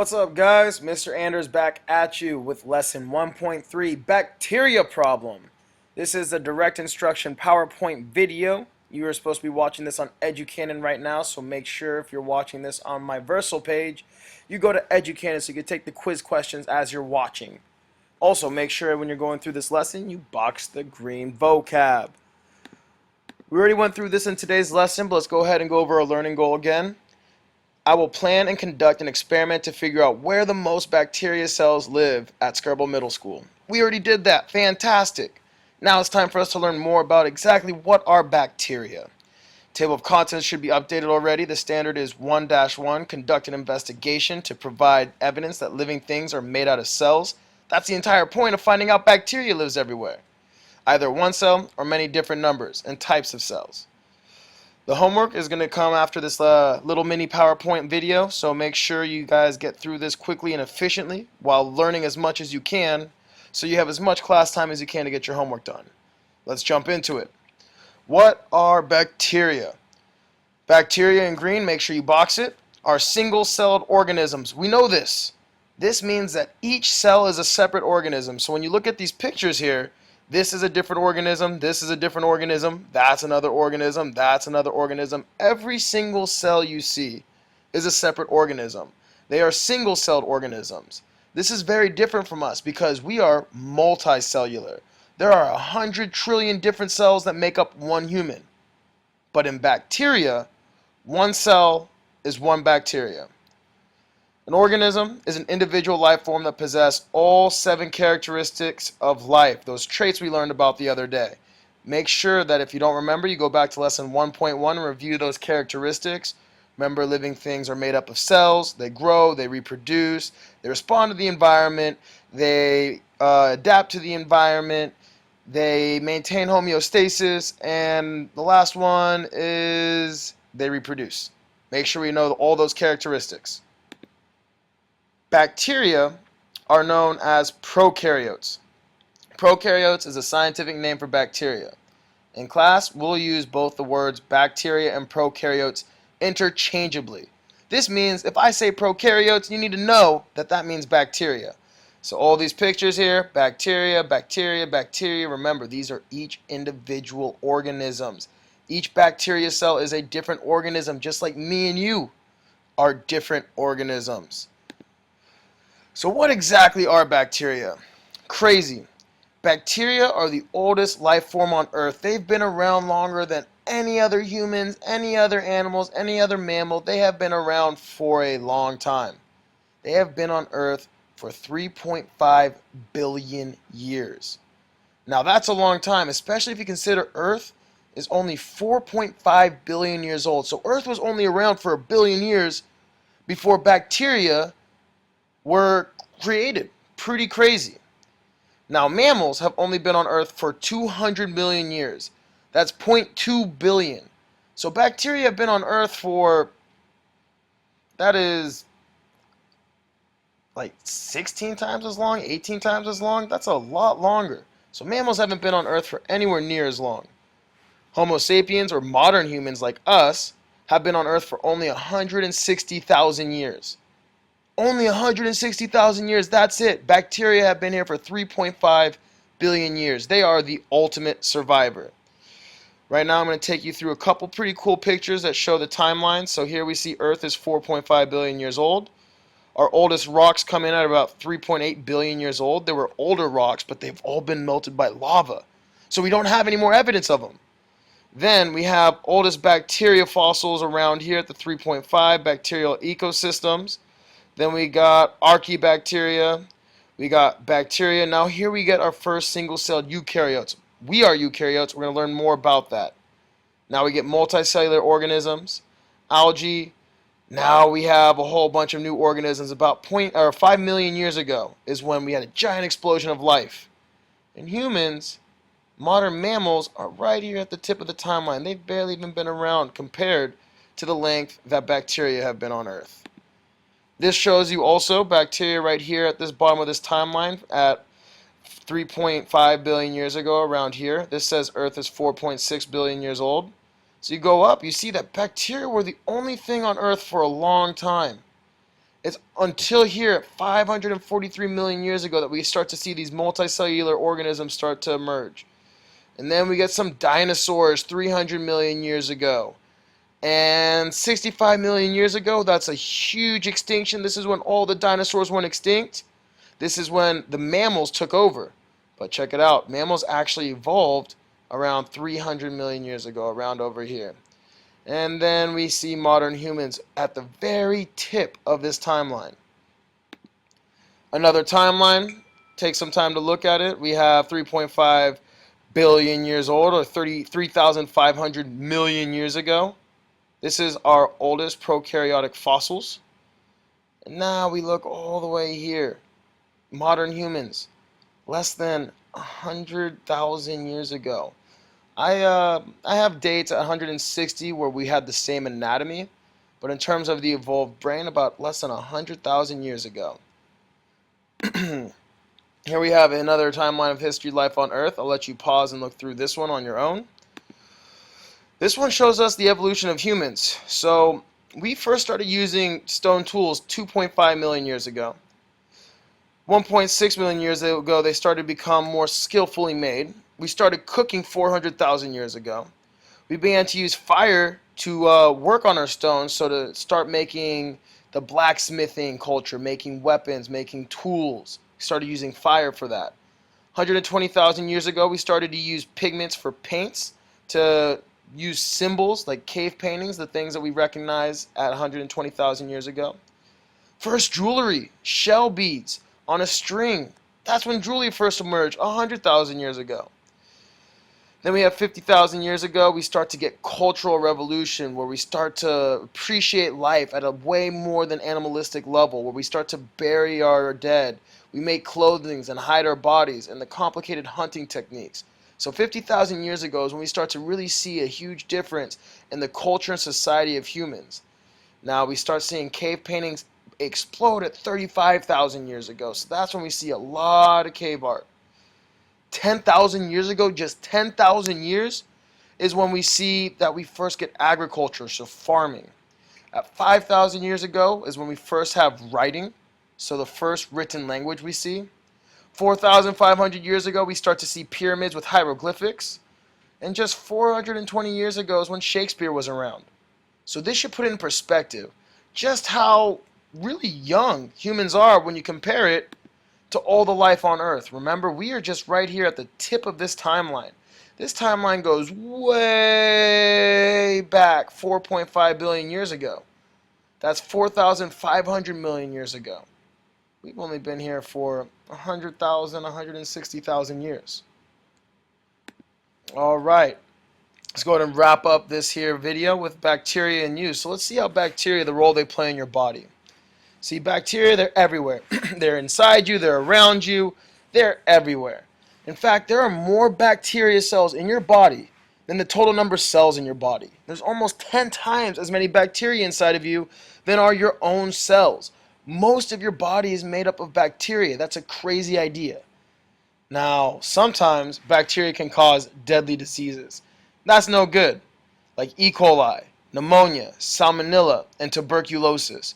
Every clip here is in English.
What's up, guys? Mr. Anders back at you with lesson 1.3 Bacteria Problem. This is a direct instruction PowerPoint video. You are supposed to be watching this on EduCanon right now, so make sure if you're watching this on my Versal page, you go to EduCanon so you can take the quiz questions as you're watching. Also, make sure when you're going through this lesson, you box the green vocab. We already went through this in today's lesson, but let's go ahead and go over our learning goal again. I will plan and conduct an experiment to figure out where the most bacteria cells live at Skirball Middle School. We already did that. Fantastic. Now it's time for us to learn more about exactly what are bacteria. Table of contents should be updated already. The standard is 1-1, conduct an investigation to provide evidence that living things are made out of cells. That's the entire point of finding out bacteria lives everywhere. Either one cell or many different numbers and types of cells. The homework is going to come after this little mini PowerPoint video, so make sure you guys get through this quickly and efficiently while learning as much as you can so you have as much class time as you can to get your homework done. Let's jump into it. What are bacteria? Bacteria in green, make sure you box it, are single-celled organisms. We know this. This means that each cell is a separate organism. So when you look at these pictures here, this is a different organism, this is a different organism, that's another organism, that's another organism. Every single cell you see is a separate organism. They are single-celled organisms. This is very different from us because we are multicellular. There are 100 trillion different cells that make up one human. But in bacteria, one cell is one bacteria. An organism is an individual life form that possesses all 7 characteristics of life, those traits we learned about the other day. Make sure that if you don't remember, you go back to lesson 1.1 and review those characteristics. Remember, living things are made up of cells. They grow, they reproduce, they respond to the environment, they adapt to the environment, they maintain homeostasis, and the last one is they reproduce. Make sure we know all those characteristics. Bacteria are known as prokaryotes. Prokaryotes is a scientific name for bacteria. In class, we'll use both the words bacteria and prokaryotes interchangeably. This means if I say prokaryotes, you need to know that that means bacteria. So all these pictures here, bacteria, bacteria, bacteria, remember these are each individual organisms. Each bacteria cell is a different organism, just like me and you are different organisms. So what exactly are bacteria? Crazy. Bacteria are the oldest life form on Earth. They've been around longer than any other humans, any other animals, any other mammal. They have been around for a long time. They have been on Earth for 3.5 billion years. Now that's a long time, especially if you consider Earth is only 4.5 billion years old. So Earth was only around for a billion years before bacteria were created. Pretty crazy. Now mammals have only been on Earth for 200 million years. That's 0.2 billion. So bacteria have been on Earth for, that is like 16 times as long, 18 times as long. That's a lot longer. So mammals haven't been on Earth for anywhere near as long. Homo sapiens, or modern humans like us, have been on Earth for only 160,000 years. Only 160,000 years, that's it. Bacteria have been here for 3.5 billion years. They are the ultimate survivor. Right now I'm going to take you through a couple pretty cool pictures that show the timeline. So here we see Earth is 4.5 billion years old. Our oldest rocks come in at about 3.8 billion years old. There were older rocks, but they've all been melted by lava. So we don't have any more evidence of them. Then we have oldest bacteria fossils around here at the 3.5 bacterial ecosystems. Then we got archaebacteria, we got bacteria. Now here we get our first single-celled eukaryotes. We are eukaryotes. We're going to learn more about that. Now we get multicellular organisms, algae. Now we have a whole bunch of new organisms. About 5 million years ago is when we had a giant explosion of life. And humans, modern mammals, are right here at the tip of the timeline. They've barely even been around compared to the length that bacteria have been on Earth. This shows you also bacteria right here at this bottom of this timeline at 3.5 billion years ago around here. This says Earth is 4.6 billion years old. So you go up, you see that bacteria were the only thing on Earth for a long time. It's until here at 543 million years ago that we start to see these multicellular organisms start to emerge. And then we get some dinosaurs 300 million years ago. And 65 million years ago, that's a huge extinction. This is when all the dinosaurs went extinct. This is when the mammals took over. But check it out, mammals actually evolved around 300 million years ago, around over here. And then we see modern humans at the very tip of this timeline. Another timeline, take some time to look at it. We have 3.5 billion years old, or 33,500 million years ago. This is our oldest prokaryotic fossils. And now we look all the way here. Modern humans, less than 100,000 years ago. I have dates at 160 where we had the same anatomy, but in terms of the evolved brain, about less than 100,000 years ago. Here we have another timeline of history, life on Earth. I'll let you pause and look through this one on your own. This one shows us the evolution of humans. So we first started using stone tools 2.5 million years ago. 1.6 million years ago, they started to become more skillfully made. We started cooking 400,000 years ago. We began to use fire to work on our stones, so to start making the blacksmithing culture, making weapons, making tools. We started using fire for that. 120,000 years ago, we started to use pigments for paints, to use symbols like cave paintings, the things that we recognize at 120,000 years ago. First jewelry, shell beads on a string. That's when jewelry first emerged 100,000 years ago. Then we have 50,000 years ago, we start to get cultural revolution, where we start to appreciate life at a way more than animalistic level, where we start to bury our dead. We make clothing and hide our bodies, and the complicated hunting techniques. So 50,000 years ago is when we start to really see a huge difference in the culture and society of humans. Now we start seeing cave paintings explode at 35,000 years ago. So that's when we see a lot of cave art. 10,000 years ago, just 10,000 years, is when we see that we first get agriculture, so farming. At 5,000 years ago is when we first have writing, so the first written language we see. 4,500 years ago, we start to see pyramids with hieroglyphics. And just 420 years ago is when Shakespeare was around. So this should put in perspective just how really young humans are when you compare it to all the life on Earth. Remember, we are just right here at the tip of this timeline. This timeline goes way back 4.5 billion years ago. That's 4,500 million years ago. We've only been here for 100,000, 160,000 years. All right. Let's go ahead and wrap up this here video with bacteria in use. So let's see how bacteria, the role they play in your body. See, bacteria, they're everywhere. They're inside you, they're around you, they're everywhere. In fact, there are more bacteria cells in your body than the total number of cells in your body. There's almost 10 times as many bacteria inside of you than are your own cells. Most of your body is made up of bacteria. That's a crazy idea. Now, sometimes bacteria can cause deadly diseases. That's no good, like E. coli, pneumonia, salmonella, and tuberculosis.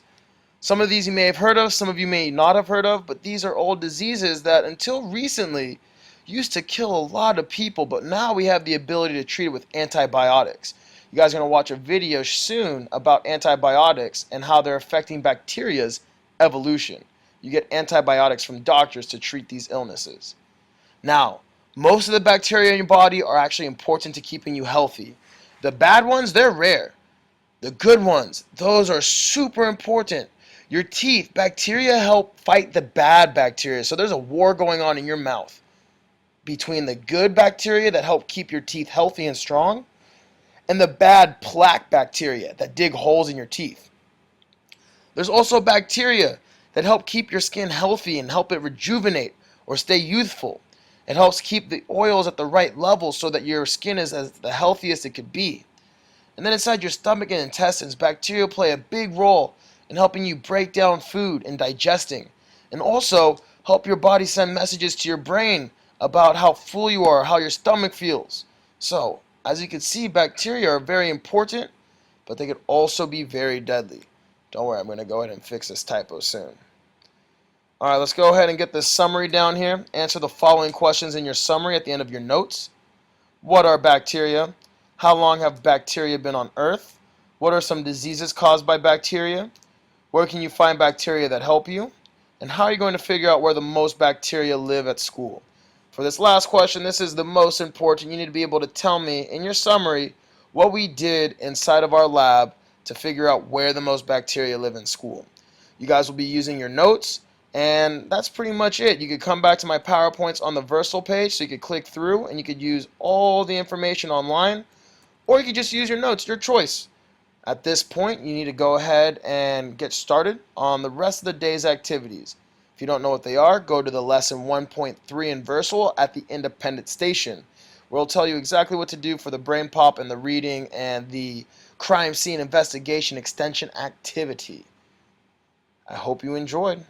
Some of these you may have heard of, some of you may not have heard of, but these are old diseases that until recently used to kill a lot of people, but now we have the ability to treat it with antibiotics. You guys are going to watch a video soon about antibiotics and how they're affecting bacteria's evolution. You get antibiotics from doctors to treat these illnesses. Now, most of the bacteria in your body are actually important to keeping you healthy. The bad ones, they're rare. The good ones, those are super important. Your teeth, bacteria help fight the bad bacteria. So there's a war going on in your mouth between the good bacteria that help keep your teeth healthy and strong and the bad plaque bacteria that dig holes in your teeth. There's also bacteria that help keep your skin healthy and help it rejuvenate or stay youthful. It helps keep the oils at the right level so that your skin is as the healthiest it could be. And then inside your stomach and intestines, bacteria play a big role in helping you break down food and digesting, and also help your body send messages to your brain about how full you are, how your stomach feels. So, as you can see, bacteria are very important, but they could also be very deadly. Don't worry, I'm going to go ahead and fix this typo soon. Alright, let's go ahead and get this summary down here. Answer the following questions in your summary at the end of your notes. What are bacteria? How long have bacteria been on Earth? What are some diseases caused by bacteria? Where can you find bacteria that help you? And how are you going to figure out where the most bacteria live at school? For this last question, this is the most important. You need to be able to tell me in your summary what we did inside of our lab to figure out where the most bacteria live in school. You guys will be using your notes, and that's pretty much it. You could come back to my PowerPoints on the Versal page, so you could click through and you could use all the information online, or you could just use your notes, your choice. At this point, you need to go ahead and get started on the rest of the day's activities. If you don't know what they are, go to the lesson 1.3 in Versal at the Independent Station, where it'll tell you exactly what to do for the brain pop and the reading and the crime scene investigation extension activity. I hope you enjoyed.